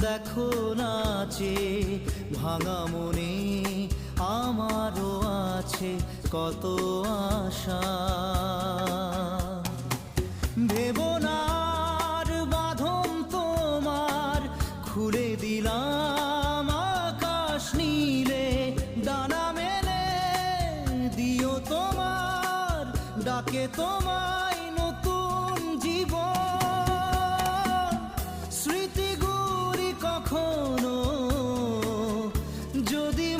দেখো নাচে ভাঙা মনে আমারও আছে কত আশা। ভেবো না আর বাঁধন তোমার, খুলে দিলাম আকাশ নীলে। ডানা মেলে দিও তোমার ডাকে তোমায় নতুন জীবন। স্মৃতিগুলি কখনো যদি